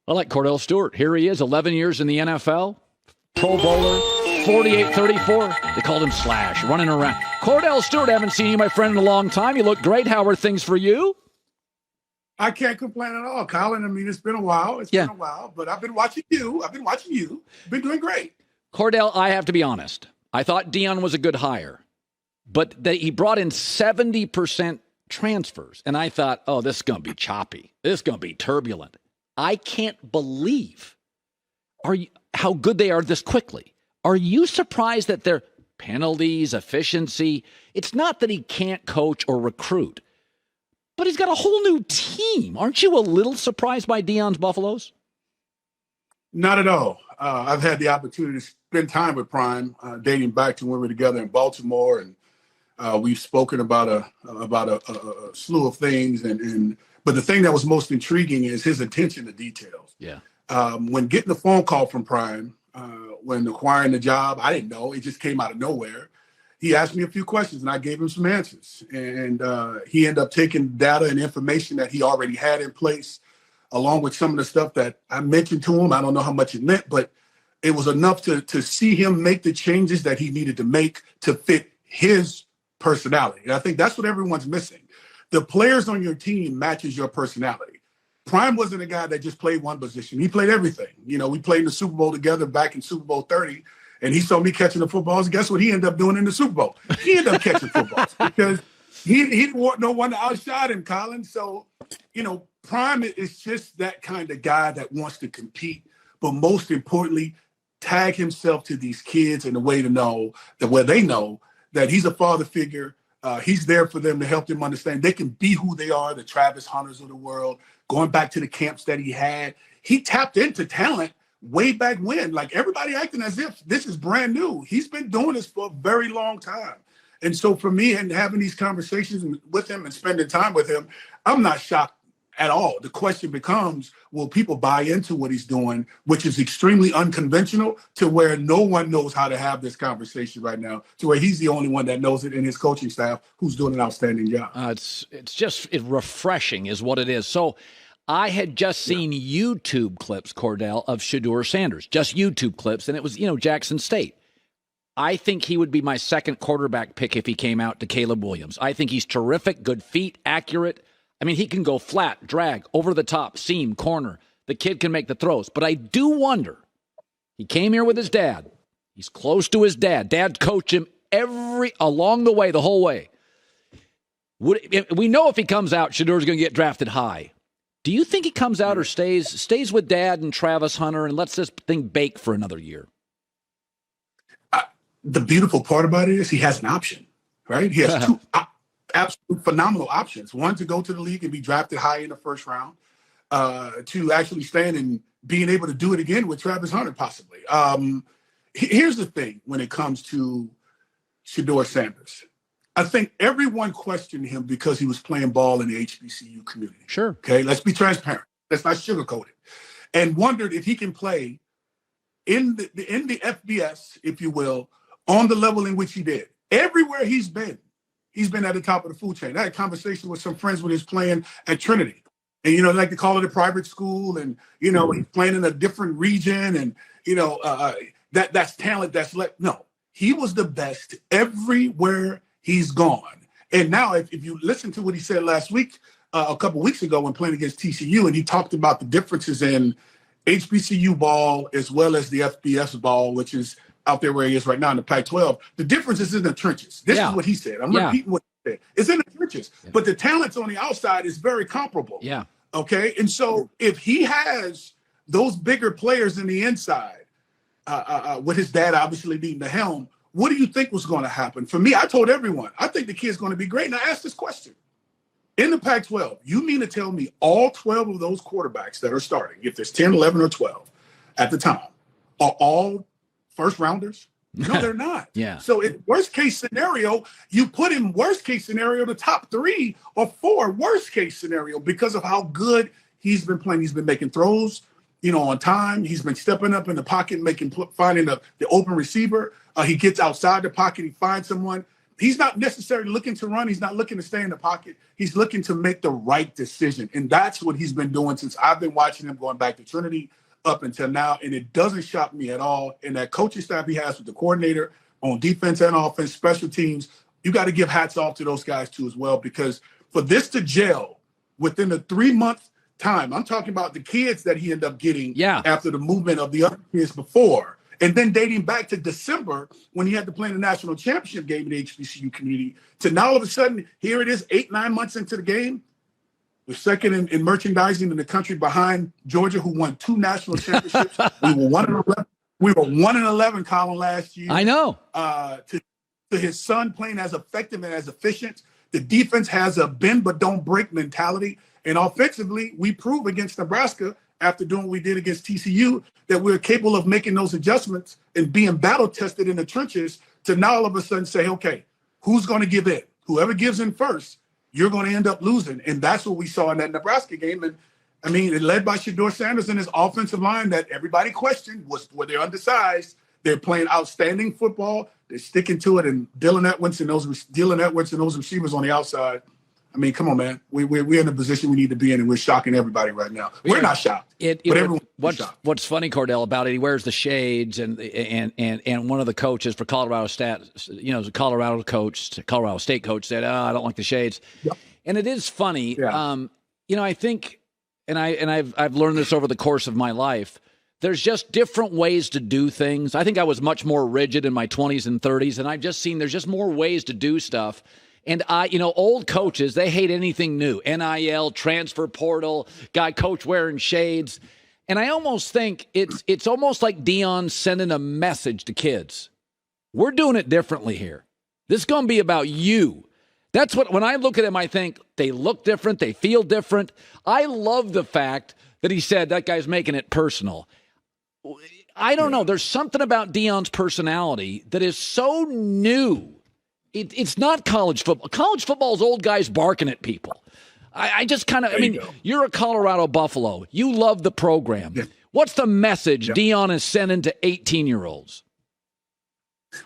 I like Kordell Stewart. Here he is, 11 years in the NFL, Pro Bowler, 48-34. They called him Slash, running around. Kordell Stewart, haven't seen you, my friend, in a long time. You look great. How are things for you? I can't complain at all, Colin. I mean, it's been a while. Been a while, but I've been watching you. Been doing great. Kordell, I have to be honest. I thought Deion was a good hire, but he brought in 70% transfers, and I thought, oh, this is going to be choppy. This is going to be turbulent. I can't believe how good they are this quickly. Are you surprised that their penalties, efficiency? It's not that he can't coach or recruit, but he's got a whole new team. Aren't you a little surprised by Deion's Buffaloes? Not at all. I've had the opportunity to spend time with Prime, dating back to when we were together in Baltimore, and we've spoken about a slew of things. But the thing that was most intriguing is his attention to details. Yeah. When getting a phone call from Prime, when acquiring the job, I didn't know. It just came out of nowhere. He asked me a few questions, and I gave him some answers. And he ended up taking data and information that he already had in place, along with some of the stuff that I mentioned to him. I don't know how much it meant, but it was enough to see him make the changes that he needed to make to fit his personality. And I think that's what everyone's missing. The players on your team matches your personality. Prime wasn't a guy that just played one position. He played everything. You know, we played in the Super Bowl together back in Super Bowl 30, and he saw me catching the footballs. Guess what he ended up doing in the Super Bowl? He ended up catching footballs because he didn't want no one to outshot him, Colin. So, you know, Prime is just that kind of guy that wants to compete, but most importantly, tag himself to these kids in a way to know that where they know that he's a father figure. He's there for them to help them understand they can be who they are, the Travis Hunters of the world. Going back to the camps that he had, he tapped into talent way back when. Like everybody acting as if this is brand new. He's been doing this for a very long time. And so for me and having these conversations with him and spending time with him, I'm not shocked at all. The question becomes, will people buy into what he's doing, which is extremely unconventional, to where no one knows how to have this conversation right now, to where he's the only one that knows it in his coaching staff who's doing an outstanding job. It's refreshing is what it is. So I had just seen YouTube clips, Kordell, of Shedeur Sanders, just YouTube clips, and it was, Jackson State. I think he would be my second quarterback pick if he came out to Caleb Williams. I think he's terrific, good feet, accurate. I mean, he can go flat, drag, over the top, seam, corner. The kid can make the throws. But I do wonder, he came here with his dad. He's close to his dad. Dad coached him along the way, the whole way. We know if he comes out, Shedeur's going to get drafted high. Do you think he comes out or stays with Dad and Travis Hunter and lets this thing bake for another year? The beautiful part about it is he has an option, right? He has two absolute phenomenal options. One, to go to the league and be drafted high in the first round, to actually stand and being able to do it again with Travis Hunter, possibly. Here's the thing when it comes to Shedeur Sanders. I think everyone questioned him because he was playing ball in the HBCU community. Sure. Okay, let's be transparent. Let's not sugarcoat it. And wondered if he can play in the FBS, if you will, on the level in which he did. Everywhere he's been at the top of the food chain. I had a conversation with some friends when he was playing at Trinity. And, they like to call it a private school. And, he's playing in a different region. And, that's talent no. He was the best everywhere he's gone. And now if you listen to what he said last week, a couple weeks ago when playing against TCU, and he talked about the differences in HBCU ball as well as the FBS ball, which is out there where he is right now in the Pac-12. The difference is in the trenches. This is what he said. I'm repeating what he said. It's in the trenches. Yeah. But the talents on the outside is very comparable. Yeah. Okay? And so if he has those bigger players in the inside, with his dad obviously being the helm, what do you think was going to happen? For me, I told everyone, I think the kid's going to be great. And I asked this question. In the Pac-12, you mean to tell me all 12 of those quarterbacks that are starting, if there's 10, 11, or 12 at the time, are all first rounders? No, they're not. Yeah. So in worst case scenario, you put in worst case scenario the top 3 or 4 worst case scenario because of how good he's been playing. He's been making throws, on time. He's been stepping up in the pocket, finding the open receiver. He gets outside the pocket. He finds someone. he's not necessarily looking to run. He's not looking to stay in the pocket. He's looking to make the right decision. And that's what he's been doing since I've been watching him going back to Trinity up until now. And it doesn't shock me at all. And that coaching staff he has with the coordinator on defense and offense, special teams, you got to give hats off to those guys too as well, because for this to gel within a 3-month time, I'm talking about the kids that he ended up getting after the movement of the other kids before. And then dating back to December when he had to play in the national championship game in the HBCU community, to now all of a sudden, here it is 8-9 months into the game. We're second in merchandising in the country behind Georgia, who won 2 national championships. We were 1-11. We were 1-11, Colin, last year. I know. To his son playing as effective and as efficient. The defense has a bend but don't break mentality. And offensively, we prove against Nebraska, after doing what we did against TCU, that we're capable of making those adjustments and being battle tested in the trenches to now all of a sudden say, okay, who's going to give in? Whoever gives in first, you're going to end up losing. And that's what we saw in that Nebraska game. And I mean, it led by Shedeur Sanders and his offensive line that everybody questioned were they undersized. They're playing outstanding football. They're sticking to it. And Dylan Edwards and those receivers on the outside. I mean, come on, man. We're in the position we need to be in, and we're shocking everybody right now. We're not shocked, but everyone's shocked. What's funny, Kordell, about it, he wears the shades, and one of the coaches for Colorado the Colorado State coach said, I don't like the shades. Yep. And it is funny. Yeah. I think, and I've learned this over the course of my life, there's just different ways to do things. I think I was much more rigid in my 20s and 30s, and I've just seen there's just more ways to do stuff. And old coaches, they hate anything new. NIL, transfer portal, coach wearing shades. And I almost think it's almost like Deion sending a message to kids. We're doing it differently here. This is going to be about you. That's what, when I look at him, I think they look different. They feel different. I love the fact that he said that guy's making it personal. I don't know. There's something about Deion's personality that is so new. It's not college football. College football is old guys barking at people. I just kind of, you're a Colorado Buffalo. You love the program. Yeah. What's the message Deion is sending to 18-year-olds?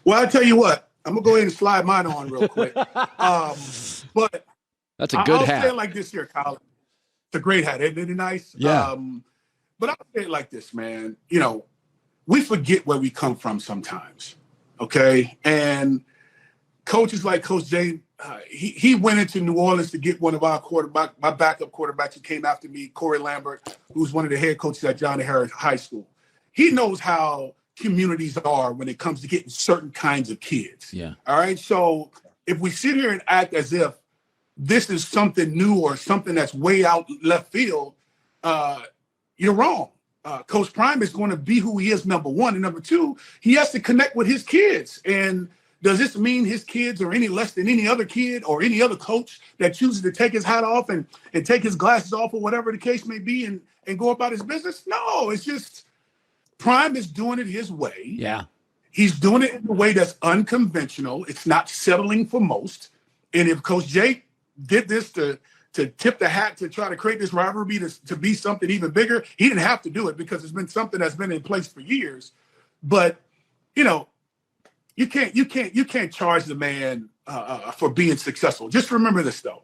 Well, I'll tell you what. I'm going to go ahead and slide mine on real quick. But that's a good hat. I'll say it like this here, Colin. It's a great hat. Isn't it nice? Yeah. But I'll say it like this, man. We forget where we come from sometimes, okay? And coaches like Coach Jay, he went into New Orleans to get one of my backup quarterbacks who came after me, Corey Lambert, who's one of the head coaches at Johnny Harris High School. He knows how communities are when it comes to getting certain kinds of kids. Yeah. All right. So if we sit here and act as if this is something new or something that's way out left field, you're wrong. Coach Prime is going to be who he is, number one. And number two, he has to connect with his kids. And does this mean his kids are any less than any other kid or any other coach that chooses to take his hat off and take his glasses off or whatever the case may be and go about his business? No, it's just Prime is doing it his way. Yeah. He's doing it in a way that's unconventional. It's not settling for most. And if Coach Jake did this to tip the hat to try to create this rivalry to be something even bigger, he didn't have to do it because it's been something that's been in place for years. But, you can't charge the man for being successful. Just remember this, though.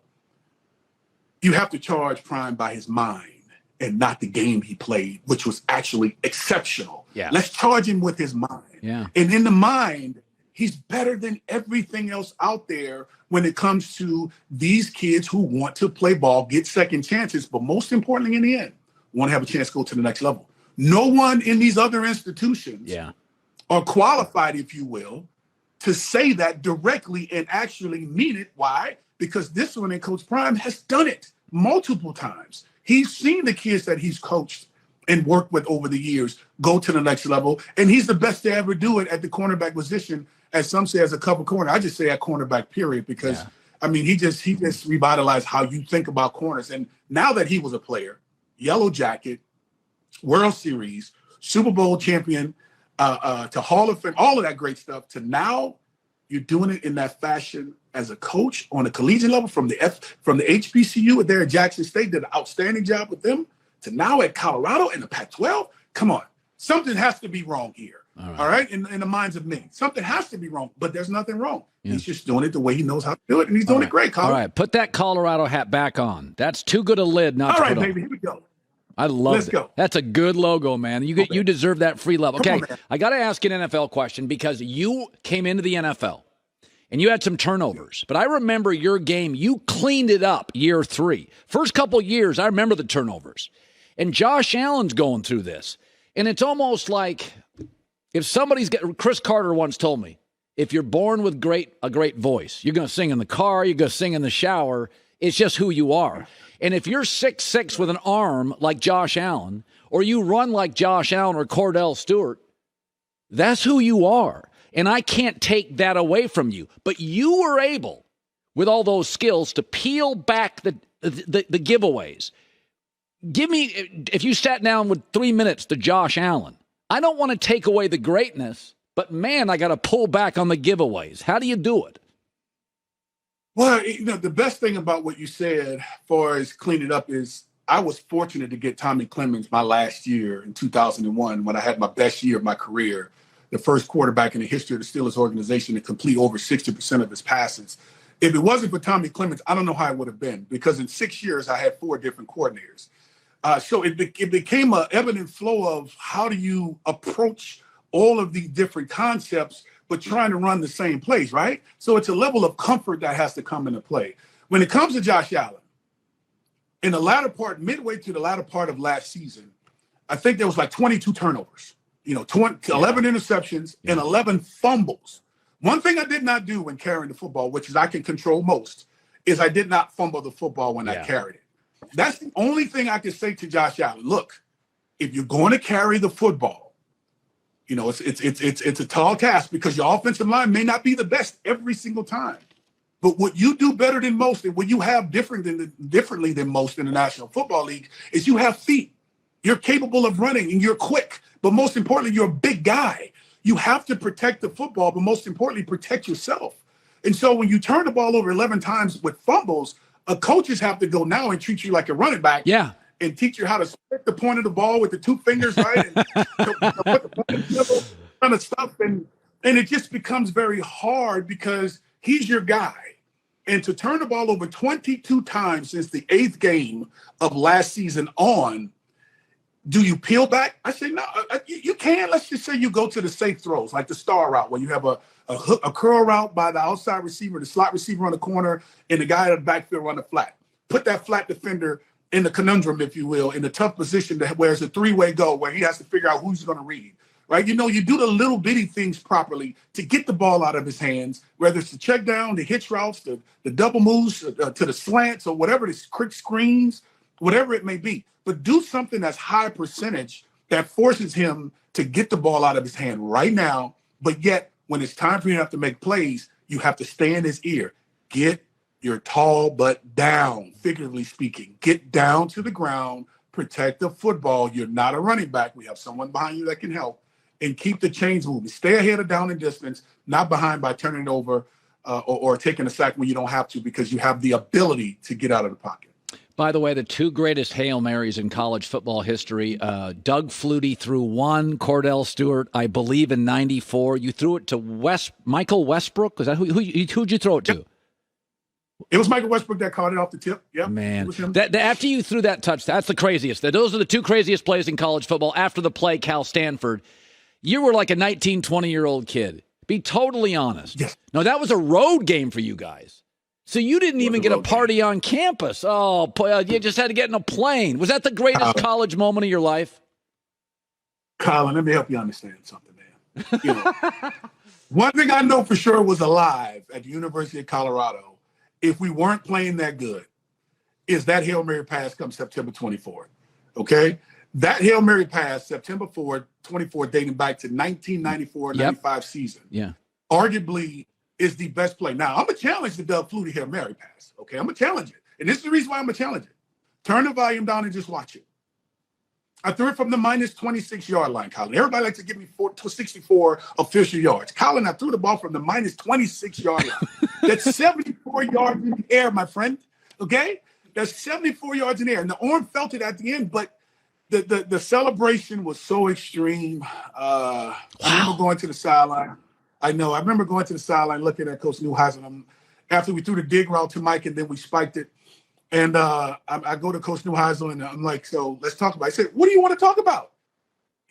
You have to charge Prime by his mind and not the game he played, which was actually exceptional. Yeah. Let's charge him with his mind. Yeah. And in the mind, he's better than everything else out there when it comes to these kids who want to play ball, get second chances, but most importantly, in the end, want to have a chance to go to the next level. No one in these other institutions are qualified, if you will, to say that directly and actually mean it. Why? Because this one in Coach Prime has done it multiple times. He's seen the kids that he's coached and worked with over the years go to the next level, and he's the best to ever do it at the cornerback position, as some say as a cover corner. I just say at cornerback, period, because, he just revitalized how you think about corners. And now that he was a player, Yellow Jacket, World Series, Super Bowl champion, to Hall of Fame, all of that great stuff, to now you're doing it in that fashion as a coach on a collegiate level from the HBCU there at Jackson State, did an outstanding job with them, to now at Colorado in the Pac-12. Come on. Something has to be wrong here. All right. In the minds of many. Something has to be wrong, but there's nothing wrong. Yeah. He's just doing it the way he knows how to do it, and he's doing it great, Colin. All right. Put that Colorado hat back on. That's too good a lid not All to right, put on. baby. Here we go. I love it. Let's go. That's a good logo, man. You deserve that free love. Okay, on, I got to ask an NFL question because you came into the NFL and you had some turnovers. But I remember your game. You cleaned it up year 3. First couple years, I remember the turnovers. And Josh Allen's going through this. And it's almost like if somebody's – Chris Carter once told me, if you're born with a great voice, you're going to sing in the car, you're going to sing in the shower. It's just who you are. And if you're 6'6" with an arm like Josh Allen, or you run like Josh Allen or Kordell Stewart, that's who you are. And I can't take that away from you. But you were able, with all those skills, to peel back the giveaways. Give me, if you sat down with 3 minutes to Josh Allen, I don't want to take away the greatness, but man, I got to pull back on the giveaways. How do you do it? Well, the best thing about what you said, as far as clean it up, is I was fortunate to get Tommy Clemens my last year in 2001 when I had my best year of my career, the first quarterback in the history of the Steelers organization to complete over 60% of his passes. If it wasn't for Tommy Clemens, I don't know how it would have been, because in 6 years I had 4 different coordinators. So it became an evident flow of how do you approach all of these different concepts but trying to run the same place, right? So it's a level of comfort that has to come into play. When it comes to Josh Allen, in the latter part, midway through the latter part of last season, I think there was like 22 turnovers, 11 interceptions and 11 fumbles. One thing I did not do when carrying the football, which is I can control most, is I did not fumble the football when I carried it. That's the only thing I can say to Josh Allen. Look, if you're going to carry the football, it's a tall task because your offensive line may not be the best every single time. But what you do better than most and what you have differently than most in the National Football League is you have feet. You're capable of running and you're quick. But most importantly, you're a big guy. You have to protect the football, but most importantly, protect yourself. And so when you turn the ball over 11 times with fumbles, coaches have to go now and treat you like a running back. Yeah. And teach you how to split the point of the ball with the 2 fingers, right? And to put the point in the middle, kind of stuff. And it just becomes very hard because he's your guy. And to turn the ball over 22 times since the 8th game of last season on, do you peel back? I say, no, you can. Let's just say you go to the safe throws, like the star route, where you have a curl route by the outside receiver, the slot receiver on the corner, and the guy in the backfield run the flat. Put that flat defender in the conundrum, if you will, in the tough position where it's a 3-way go, where he has to figure out who's going to read, right? You do the little bitty things properly to get the ball out of his hands, whether it's the check down, the hitch routes, the double moves to the slants or whatever, the quick screens, whatever it may be. But do something that's high percentage that forces him to get the ball out of his hand right now, but yet when it's time for him to have to make plays, you have to stay in his ear. Get your tall butt down, figuratively speaking. Get down to the ground, protect the football. You're not a running back. We have someone behind you that can help, and keep the chains moving. Stay ahead of down and distance, not behind by turning it over or taking a sack when you don't have to, because you have the ability to get out of the pocket. By the way, the 2 greatest Hail Marys in college football history, Doug Flutie threw one, Kordell Stewart, I believe, in 94. You threw it to Michael Westbrook. Was that who'd you throw it to? Yep. It was Michael Westbrook that caught it off the tip. Yeah, man. After you threw that touchdown, that's the craziest. Those are the 2 craziest plays in college football. After the play, Cal Stanford, you were like a 19, 20-year-old kid. Be totally honest. Yes. No, that was a road game for you guys. So you didn't even get a party on campus. Oh, you just had to get in a plane. Was that the greatest college moment of your life? Colin, let me help you understand something, man. One thing I know for sure was alive at the University of Colorado, if we weren't playing that good, is that Hail Mary pass come September 24th, okay? That Hail Mary pass, September 4th, 24, dating back to 1994-95 season, arguably is the best play. Now, I'm going to challenge the Doug Flutie Hail Mary pass, okay? I'm going to challenge it. And this is the reason why I'm going to challenge it. Turn the volume down and just watch it. I threw it from the minus 26-yard line, Colin. Everybody likes to give me 64 official yards. Colin, I threw the ball from the minus 26-yard line. That's 74 yards in the air, my friend, okay? That's 74 yards in the air. And the arm felt it at the end, but The celebration was so extreme. I remember going to the sideline. I remember going to the sideline looking at Coach Neuheisel after we threw the dig route to Mike and then we spiked it. And I go to Coach Neuheisel and I'm like, so let's talk about it. I said, what do you want to talk about?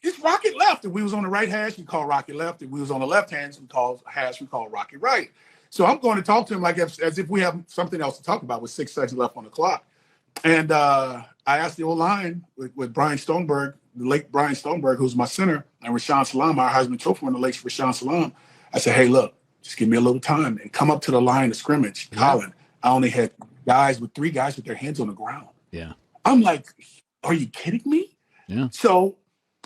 It's rocket left. If we was on the right hash, we call rocket left. If we was on the left hand, we call rocket right. So I'm going to talk to him like as if we have something else to talk about with 6 seconds left on the clock. And I asked the O-line with Brian Stoneberg, the late Brian Stoneberg, who's my center, and Rashawn Salam, our Heisman Trophy winner, the late Rashawn Salam. I said, hey, look, just give me a little time and come up to the line of scrimmage. Yeah. Colin, I only had 3 guys with their hands on the ground. Yeah. I'm like, are you kidding me? Yeah. So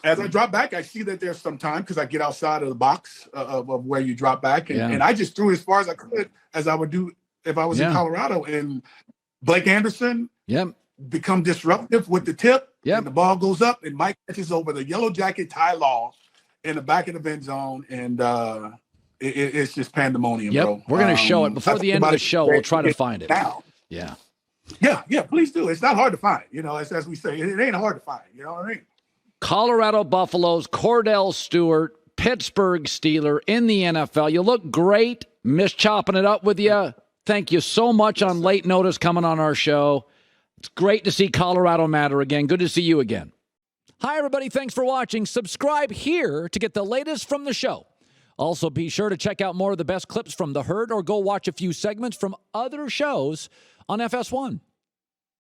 as I drop back, I see that there's some time because I get outside of the box of where you drop back. And I just threw it as far as I could, as I would do if I was in Colorado. And Blake Anderson become disruptive with the tip. And the ball goes up, and Mike catches over the yellow jacket Ty Law in the back of the end zone. And it's just pandemonium, bro. We're going to show it. Before the end of the show, we'll try to find it. Now. Yeah, please do. It's not hard to find. As we say, it ain't hard to find. You know what I mean? Colorado Buffaloes, Kordell Stewart, Pittsburgh Steeler in the NFL. You look great. Miss chopping it up with you. Thank you so much on late notice coming on our show. It's great to see Colorado matter again. Good to see you again. Hi, everybody. Thanks for watching. Subscribe here to get the latest from the show. Also, be sure to check out more of the best clips from The Herd or go watch a few segments from other shows on FS1.